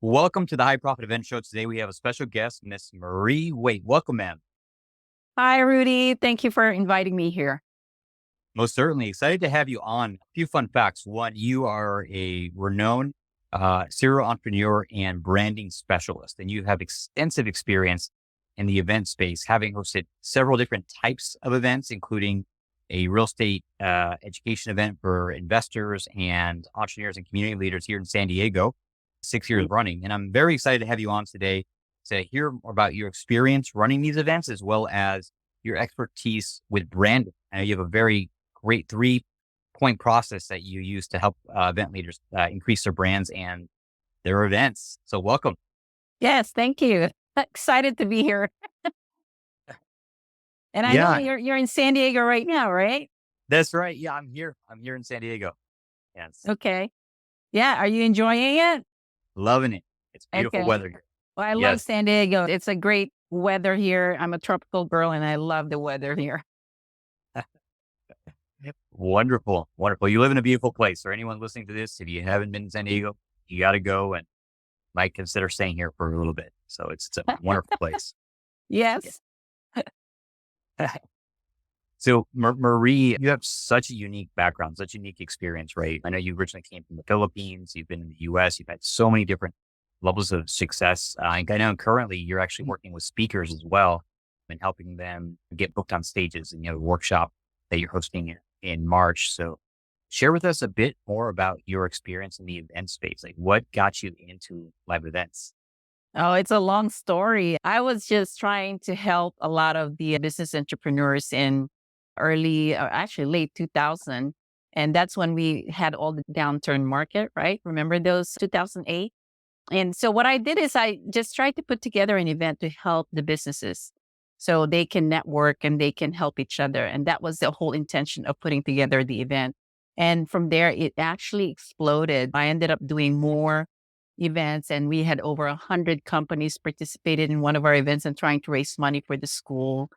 Welcome to the High Profit Event Show. Today we have a special guest, Miss Marie Waite. Welcome, ma'am. Hi, Rudy. Thank you for inviting me here. Most certainly excited to have you on. A few fun facts. One, you are a renowned serial entrepreneur and branding specialist, and you have extensive experience in the event space, having hosted several different types of events, including a real estate education event for investors and entrepreneurs and community leaders here in San Diego, 6 years Mm. running. And I'm very excited to have you on today to hear more about your experience running these events, as well as your expertise with branding. I know you have a very great 3-point process that you use to help event leaders increase their brands and their events. So welcome. Yes, thank you. Excited to be here. And I know Yeah, you're in San Diego right now, right? that's right. Yeah, I'm here. I'm here in San Diego. Yes. Okay. Yeah. Are you enjoying it? Loving it. It's beautiful Okay. weather here. Well, I love Yes. San Diego. It's a great weather here. I'm a tropical girl and I love the weather here. Yep. Wonderful. Wonderful. You live in a beautiful place. For anyone listening to this, if you haven't been to San Diego, you got to go and might consider staying here for a little bit. So it's a wonderful place. Yes. So, Marie, you have such a unique background, such a unique experience, right? I know you originally came from the Philippines. You've been in the US. You've had so many different levels of success. And I know currently you're actually working with speakers as well and helping them get booked on stages and, a workshop that you're hosting in March. So, share with us a bit more about your experience in the event space. Like, what got you into live events? Oh, it's a long story. I was just trying to help a lot of the business entrepreneurs in actually late 2000. And that's when we had all the downturn market, right? Remember those 2008? And so what I did is I just tried to put together an event to help the businesses so they can network and they can help each other. And that was the whole intention of putting together the event. And from there, it actually exploded. I ended up doing more events and we had over 100 companies participated in one of our events and trying to raise money for the school.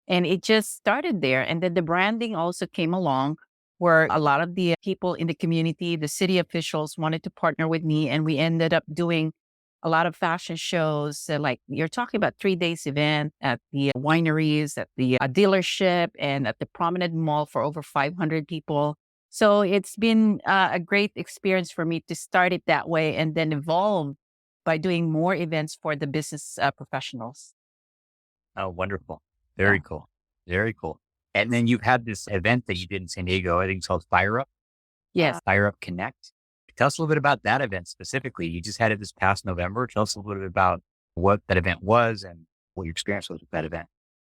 And it just started there. And then the branding also came along where a lot of the people in the community, the city officials wanted to partner with me. And we ended up doing a lot of fashion shows. Like you're talking about 3 days event at the wineries, at the dealership, and at the prominent mall for over 500 people. So it's been a great experience for me to start it that way and then evolve by doing more events for the business professionals. Oh, wonderful. Yeah. Very cool. Very cool. And then you've had this event that you did in San Diego. I think it's called Fire Up, Yes. Fire Up Connect. Tell us a little bit about that event specifically. You just had it this past November. Tell us a little bit about what that event was and what your experience was with that event.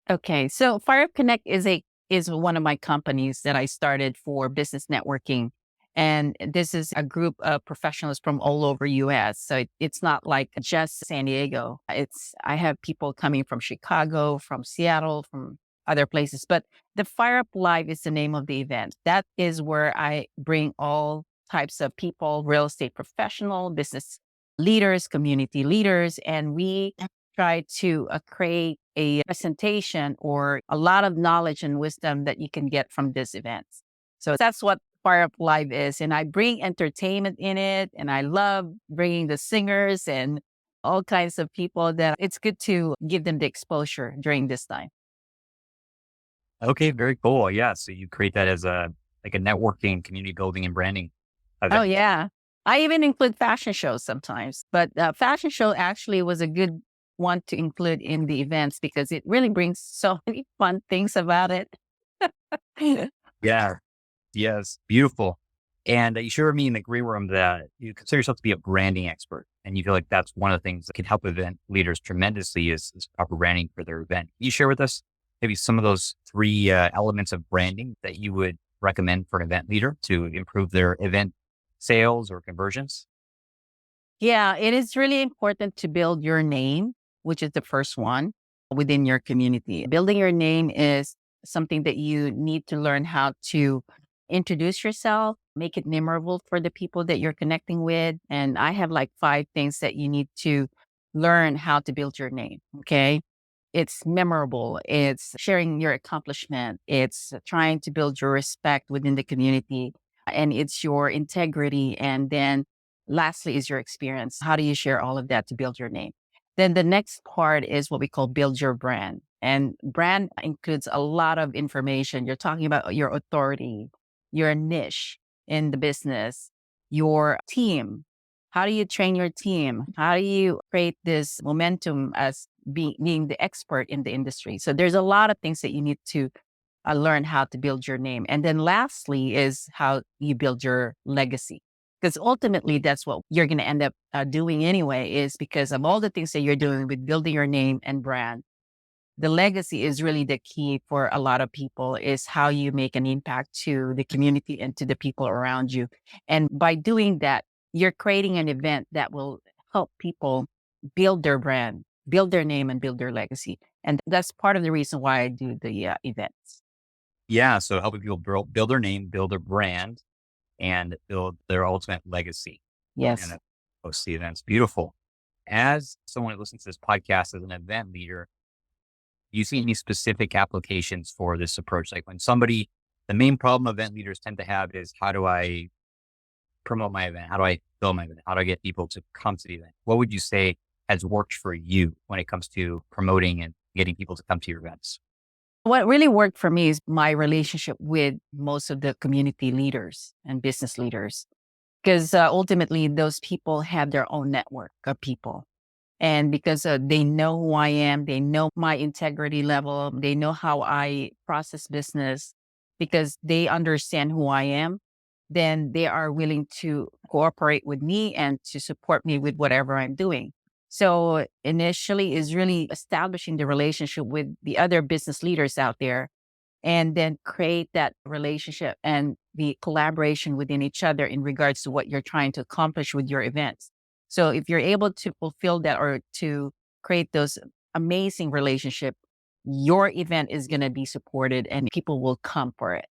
Okay. So Fire Up Connect is one of my companies that I started for business networking. And this is a group of professionals from all over US. So it's not like just San Diego. I have people coming from Chicago, from Seattle, from other places. But the Fire Up Live is the name of the event. That is where I bring all types of people, real estate professional, business leaders, community leaders, and we try to create a presentation or a lot of knowledge and wisdom that you can get from this event. So that's what Fire Up Live is. And I bring entertainment in it. And I love bringing the singers and all kinds of people that it's good to give them the exposure during this time. Okay, very cool. Yeah. So you create that as a networking, community building and branding Oh, event. yeah. I even include fashion shows sometimes, but fashion show actually was a good one to include in the events because it really brings so many fun things about it. Yeah. Yes. Beautiful. And you shared with me in the green room that you consider yourself to be a branding expert. And you feel like that's one of the things that can help event leaders tremendously is proper branding for their event. Can you share with us maybe some of those three elements of branding that you would recommend for an event leader to improve their event sales or conversions? Yeah, it is really important to build your name, which is the first one within your community. Building your name is something that you need to learn how to introduce yourself, make it memorable for the people that you're connecting with. And I have like 5 things that you need to learn how to build your name. Okay. It's memorable. It's sharing your accomplishment. It's trying to build your respect within the community and it's your integrity. And then Lastly is your experience. How do you share all of that to build your name? Then the next part is what we call build your brand. And brand includes a lot of information. You're talking about your authority, your niche in the business, your team. How do you train your team? How do you create this momentum as being the expert in the industry? So there's a lot of things that you need to learn how to build your name. And then lastly is how you build your legacy. Because ultimately, that's what you're going to end up doing anyway, is because of all the things that you're doing with building your name and brand. The legacy is really the key for a lot of people, is how you make an impact to the community and to the people around you. And by doing that, you're creating an event that will help people build their brand, build their name, and build their legacy. And that's part of the reason why I do the events. Yeah. So helping people build their name, build their brand, and build their ultimate legacy. And Yes. that host the events. Beautiful. As someone who listens to this podcast as an event leader, do you see any specific applications for this approach? Like when somebody, the main problem event leaders tend to have is, how do I promote my event? How do I build my event? How do I get people to come to the event? What would you say has worked for you when it comes to promoting and getting people to come to your events? What really worked for me is my relationship with most of the community leaders and business leaders, because ultimately those people have their own network of people. And because they know who I am, they know my integrity level, they know how I process business, because they understand who I am, then they are willing to cooperate with me and to support me with whatever I'm doing. So initially is really establishing the relationship with the other business leaders out there, and then create that relationship and the collaboration within each other in regards to what you're trying to accomplish with your events. So if you're able to fulfill that or to create those amazing relationship, your event is going to be supported and people will come for it.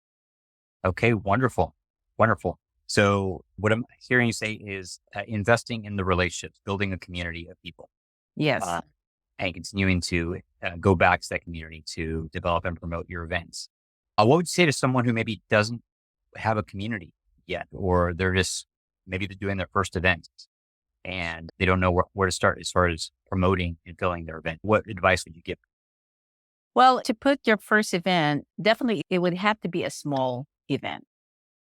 Okay, wonderful. Wonderful. So what I'm hearing you say is investing in the relationships, building a community of people, Yes. uh, and continuing to go back to that community to develop and promote your events. What would you say to someone who maybe doesn't have a community yet, or they're just, maybe they're doing their first event and they don't know where to start as far as promoting and filling their event? What advice would you give? Well, to put your first event, definitely it would have to be a small event.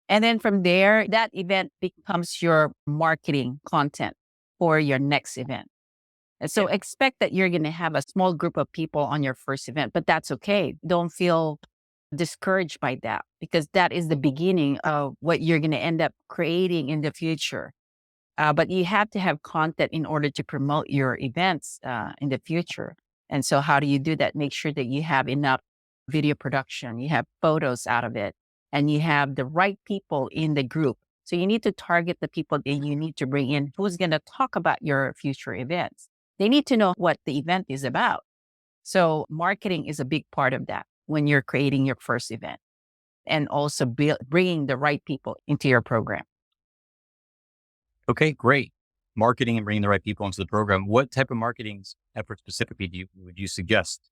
And then from there, that event becomes your marketing content for your next event. And so Yeah. expect that you're going to have a small group of people on your first event, but that's okay. Don't feel discouraged by that, because that is the beginning of what you're going to end up creating in the future. But you have to have content in order to promote your events in the future. And so, how do you do that? Make sure that you have enough video production, you have photos out of it, and you have the right people in the group. So, you need to target the people that you need to bring in who's going to talk about your future events. They need to know what the event is about. So, marketing is a big part of that when you're creating your first event, and also bringing the right people into your program. Okay, great. Marketing and bringing the right people into the program. What type of marketing effort specifically would you suggest?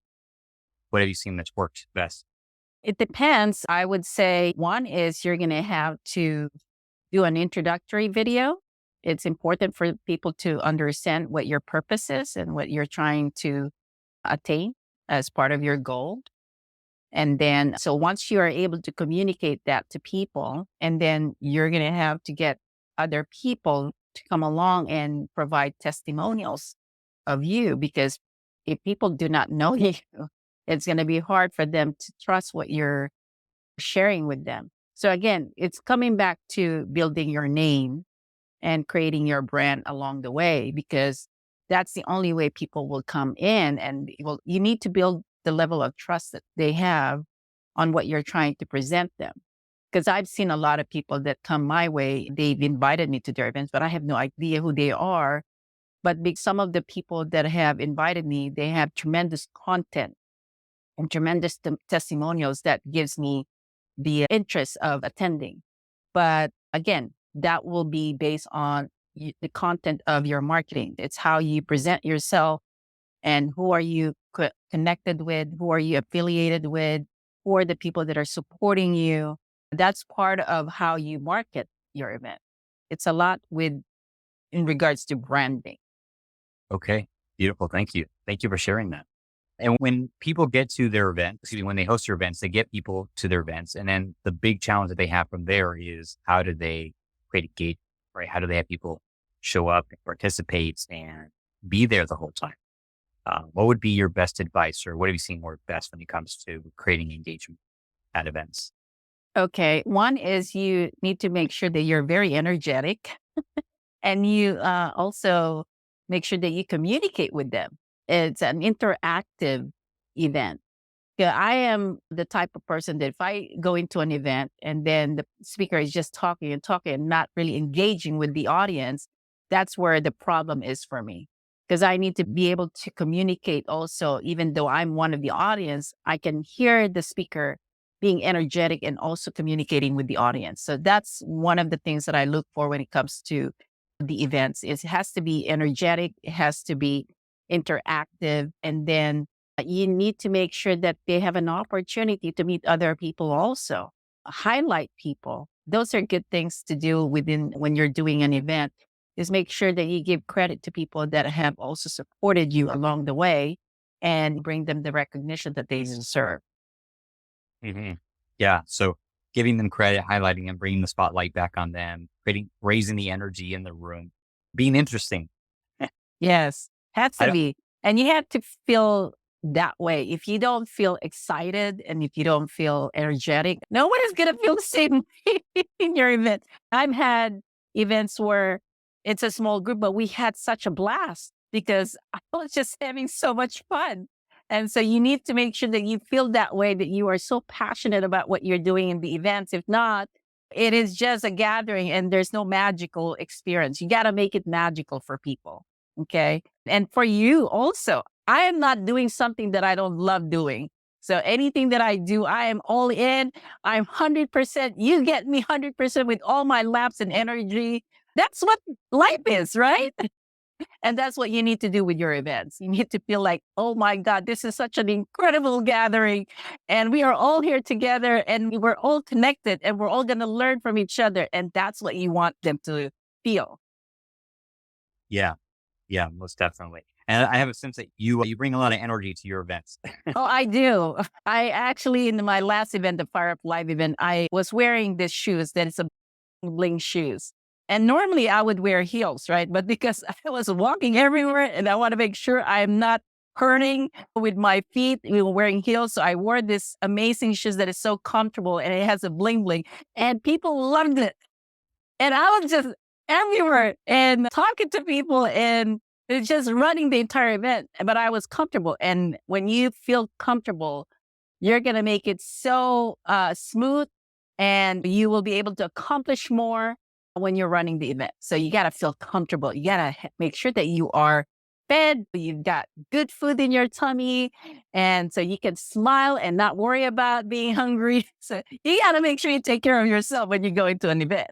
What have you seen that's worked best? It depends. I would say one is you're going to have to do an introductory video. It's important for people to understand what your purpose is and what you're trying to attain as part of your goal. And then, so once you are able to communicate that to people, and then you're going to have to get other people to come along and provide testimonials of you, because if people do not know you, it's going to be hard for them to trust what you're sharing with them. So again, it's coming back to building your name and creating your brand along the way, because that's the only way people will come in. And you need to build the level of trust that they have on what you're trying to present them. Because I've seen a lot of people that come my way, they've invited me to their events, but I have no idea who they are. But some of the people that have invited me, they have tremendous content and tremendous testimonials that gives me the interest of attending. But again, that will be based on the content of your marketing. It's how you present yourself, and who are you connected with, who are you affiliated with, who are the people that are supporting you. That's part of how you market your event. It's a lot with in regards to branding. Okay. Beautiful. Thank you. Thank you for sharing that. And when people get to their event, excuse me, when they host their events, they get people to their events. And then the big challenge that they have from there is how do they create engagement, right? How do they have people show up and participate and be there the whole time? What would be your best advice, or what have you seen work best when it comes to creating engagement at events? Okay. One is you need to make sure that you're very energetic and you also make sure that you communicate with them. It's an interactive event. Yeah, I am the type of person that if I go into an event and then the speaker is just talking and talking and not really engaging with the audience, that's where the problem is for me. Because I need to be able to communicate also, even though I'm one of the audience, I can hear the speaker being energetic and also communicating with the audience. So that's one of the things that I look for when it comes to the events is it has to be energetic, it has to be interactive, and then you need to make sure that they have an opportunity to meet other people also. Highlight people. Those are good things to do within when you're doing an event is make sure that you give credit to people that have also supported you along the way and bring them the recognition that they deserve. Hmm. Yeah. So giving them credit, highlighting them, bringing the spotlight back on them, raising the energy in the room, being interesting. Yes, has I to don't, be. And you have to feel that way. If you don't feel excited and if you don't feel energetic, no one is going to feel the same way in your event. I've had events where it's a small group, but we had such a blast because I was just having so much fun. And so you need to make sure that you feel that way, that you are so passionate about what you're doing in the events. If not, it is just a gathering and there's no magical experience. You got to make it magical for people. Okay. And for you also, I am not doing something that I don't love doing. So anything that I do, I am all in. I'm 100%. You get me 100% with all my laps and energy. That's what life is, right? And that's what you need to do with your events. You need to feel like, oh my God, this is such an incredible gathering. And we are all here together and we're all connected and we're all going to learn from each other. And that's what you want them to feel. yeah. Yeah, most definitely. And I have a sense that you bring a lot of energy to your events. Oh, I do. I actually, in my last event, the Fire Up Live event, I was wearing these shoes that is a bling shoes. And normally I would wear heels, right? But because I was walking everywhere and I want to make sure I'm not hurting with my feet, wearing heels. So I wore this amazing shoes that is so comfortable and it has a bling bling. And people loved it. And I was just everywhere and talking to people and it's just running the entire event. But I was comfortable. And when you feel comfortable, you're going to make it so smooth and you will be able to accomplish more when you're running the event. So you got to feel comfortable. You got to make sure that you are fed, you've got good food in your tummy. And so you can smile and not worry about being hungry. So you got to make sure you take care of yourself when you go into an event.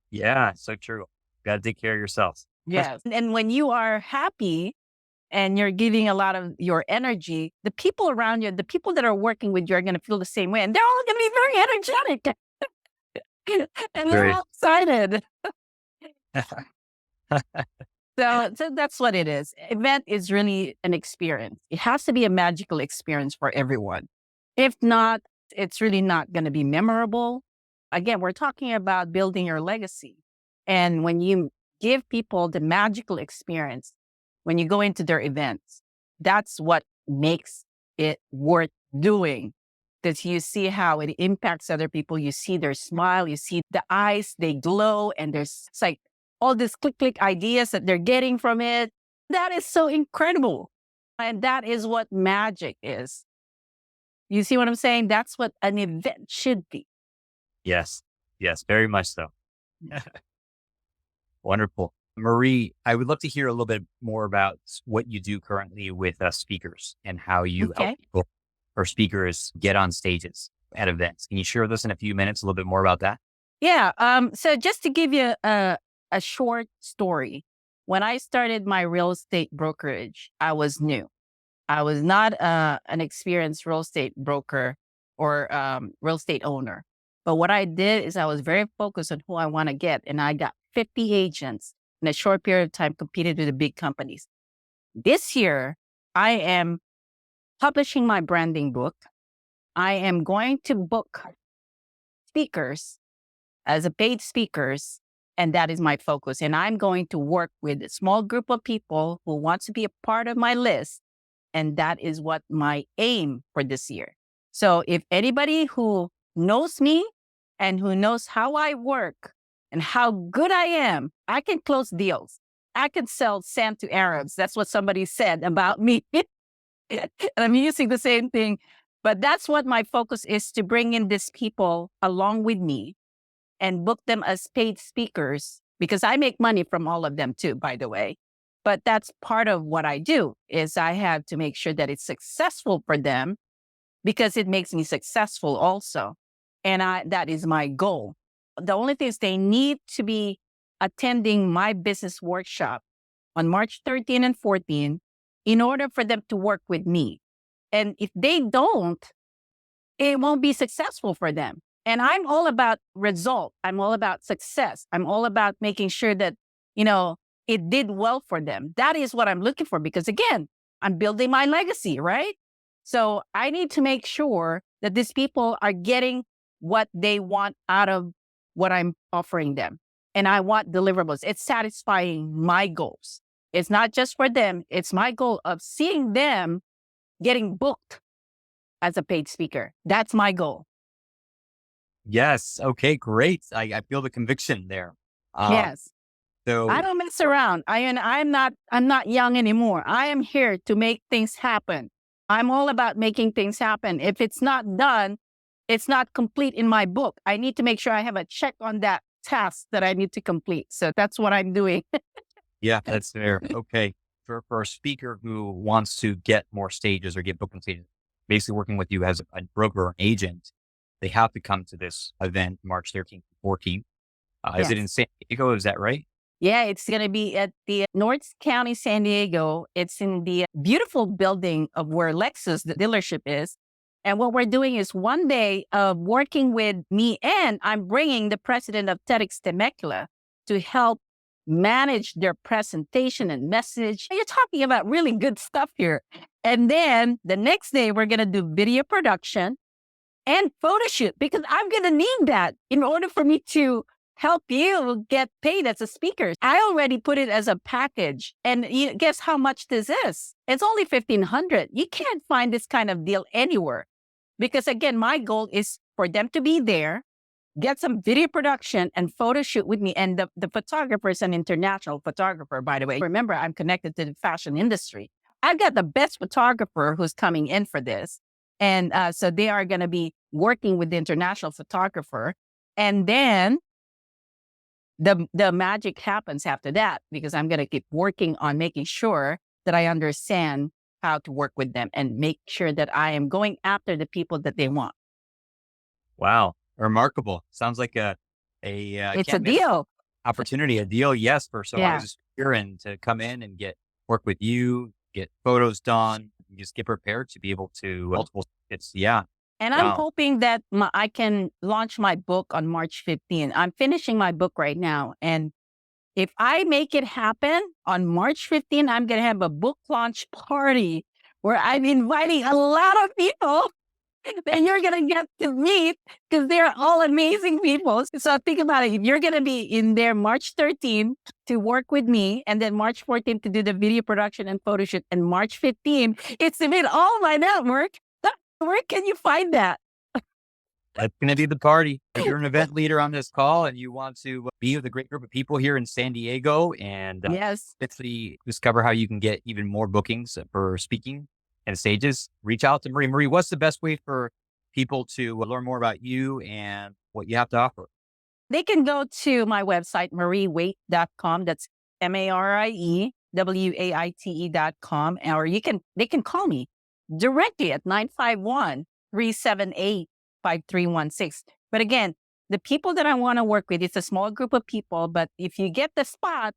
Yeah, so true. Got to take care of yourselves. Yes. And when you are happy and you're giving a lot of your energy, the people around you, the people that are working with you are going to feel the same way. And they're all going to be very energetic and they're Great. all excited. So that's what it is. Event is really an experience. It has to be a magical experience for everyone. If not, it's really not going to be memorable. Again, we're talking about building your legacy. And when you give people the magical experience, when you go into their events, that's what makes it worth doing. Because you see how it impacts other people. You see their smile, you see the eyes, they glow, and there's it's like all these click ideas that they're getting from it. That is so incredible. And that is what magic is. You see what I'm saying? That's what an event should be. Yes. Yes, very much so. Wonderful. Marie, I would love to hear a little bit more about what you do currently with speakers and how you help Okay. people or speakers get on stages at events. Can you share with us in a few minutes a little bit more about that? Yeah. So just to give you a short story, when I started my real estate brokerage, I was new. I was not an experienced real estate broker or real estate owner. But what I did is I was very focused on who I want to get. And I got 50 agents in a short period of time competed with the big companies. This year, I am publishing my branding book. I am going to book speakers as a paid speakers, and that is my focus. And I'm going to work with a small group of people who want to be a part of my list, and that is what my aim for this year. So if anybody who knows me and who knows how I work and how good I am, I can close deals. I can sell sand to Arabs. That's what somebody said about me. And I'm using the same thing. But that's what my focus is, to bring in these people along with me and book them as paid speakers, because I make money from all of them too, by the way. But that's part of what I do, is I have to make sure that it's successful for them, because it makes me successful also. And that is my goal. The only thing is they need to be attending my business workshop on March 13 and 14 in order for them to work with me. And if they don't, it won't be successful for them. And I'm all about result. I'm all about success. I'm all about making sure that, it did well for them. That is what I'm looking for, because again, I'm building my legacy, right? So I need to make sure that these people are getting what they want out of what I'm offering them. And I want deliverables. It's satisfying my goals. It's not just for them. It's my goal of seeing them getting booked as a paid speaker. That's my goal. Yes. Okay, great. I feel the conviction there. Uh, Yes. I so don't mess around. I'm not young anymore. I am here to make things happen. I'm all about making things happen. If it's not done, it's not complete in my book. I need to make sure I have a check on that task that I need to complete. So that's what I'm doing. yeah, that's fair. Okay. For a speaker who wants to get more stages or get booked on stages, basically working with you as a broker or an agent, they have to come to this event March 13th and 14th. Is it in Yes. San Diego? Is that right? Yeah, it's going to be at the North County, San Diego. It's in the beautiful building of where Lexus, the dealership, is. And what we're doing is one day of working with me, and I'm bringing the president of TEDx Temecula to help manage their presentation and message. You're talking about really good stuff here. And then the next day, we're going to do video production and photo shoot, because I'm going to need that in order for me to help you get paid as a speaker. I already put it as a package. And guess how much this is? It's only $1,500. You can't find this kind of deal anywhere. Because again, my goal is for them to be there, get some video production and photo shoot with me. And the photographer is an international photographer, by the way. Remember, I'm connected to the fashion industry. I've got the best photographer who's coming in for this. And so they are going to be working with the international photographer. And then the magic happens after that, because I'm going to keep working on making sure that I understand how to work with them and make sure that I am going after the people that they want. Wow. Remarkable. Sounds like It's a can't miss deal. opportunity, a deal. Yes, for someone Yeah. who's a speaker and to come in and work with you, get photos done, and just get prepared to be able to multiple. It's yeah. And I'm Wow. hoping that I can launch my book on March 15th. I'm finishing my book right now. And if I make it happen on March 15th, I'm going to have a book launch party where I'm inviting a lot of people that you're going to get to meet, because they're all amazing people. So think about it. If you're going to be in there March 13th to work with me, and then March 14th to do the video production and photo shoot, and March 15th, it's to meet all my network. Where can you find that? That's going to be the party. If you're an event leader on this call and you want to be with a great group of people here in San Diego and Yes. basically discover how you can get even more bookings for speaking and stages, reach out to Marie. Marie, what's the best way for people to learn more about you and what you have to offer? They can go to my website, mariewaite.com. That's MarieWaite.com. Or they can call me directly at 951-378-5316. But again, the people that I want to work with, it's a small group of people, but if you get the spot,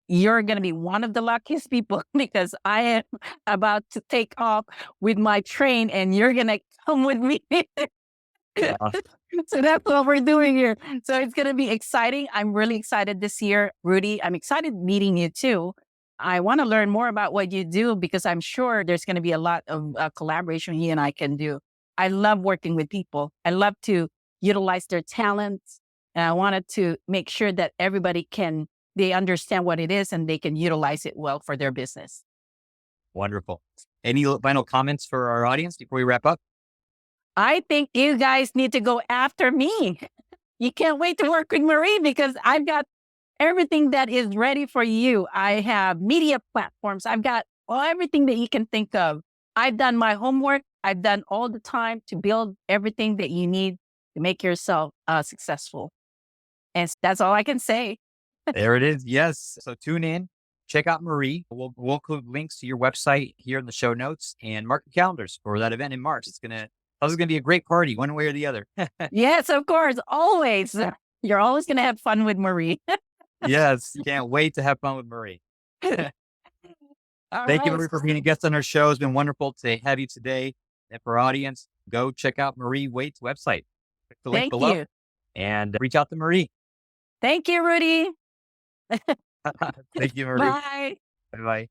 you're going to be one of the luckiest people, because I am about to take off with my train and you're going to come with me. Uh, So that's what we're doing here. So it's going to be exciting. I'm really excited this year, Rudy. I'm excited meeting you too. I want to learn more about what you do because I'm sure there's going to be a lot of collaboration you and I can do. I love working with people. I love to utilize their talents. And I wanted to make sure that they understand what it is and they can utilize it well for their business. Wonderful. Any final comments for our audience before we wrap up? I think you guys need to go after me. You can't wait to work with Marie because I've got everything that is ready for you. I have media platforms. I've got everything that you can think of. I've done my homework. I've done all the time to build everything that you need to make yourself successful. And that's all I can say. There it is. Yes. So tune in, check out Marie. We'll include links to your website here in the show notes and mark your calendars for that event in March. This is gonna be a great party, one way or the other. Yes, of course. Always. You're always going to have fun with Marie. Yes, can't wait to have fun with Marie. All Thank you, right. Marie, for being a guest on our show. It's been wonderful to have you today. And for our audience, go check out Marie Waite's website. Click the link Thank below you. and reach out to Marie. Thank you, Rudy. Thank you, Marie. Bye. Bye bye.